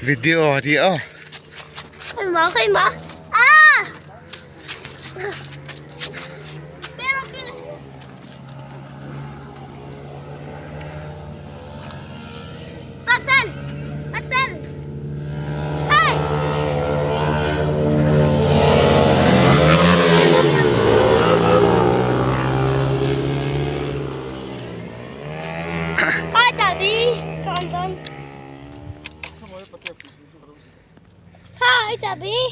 Video dia. Kay ma. Ah! Pero Pasan! Pasan! Hey! Kau jadi konten. Kau jadi.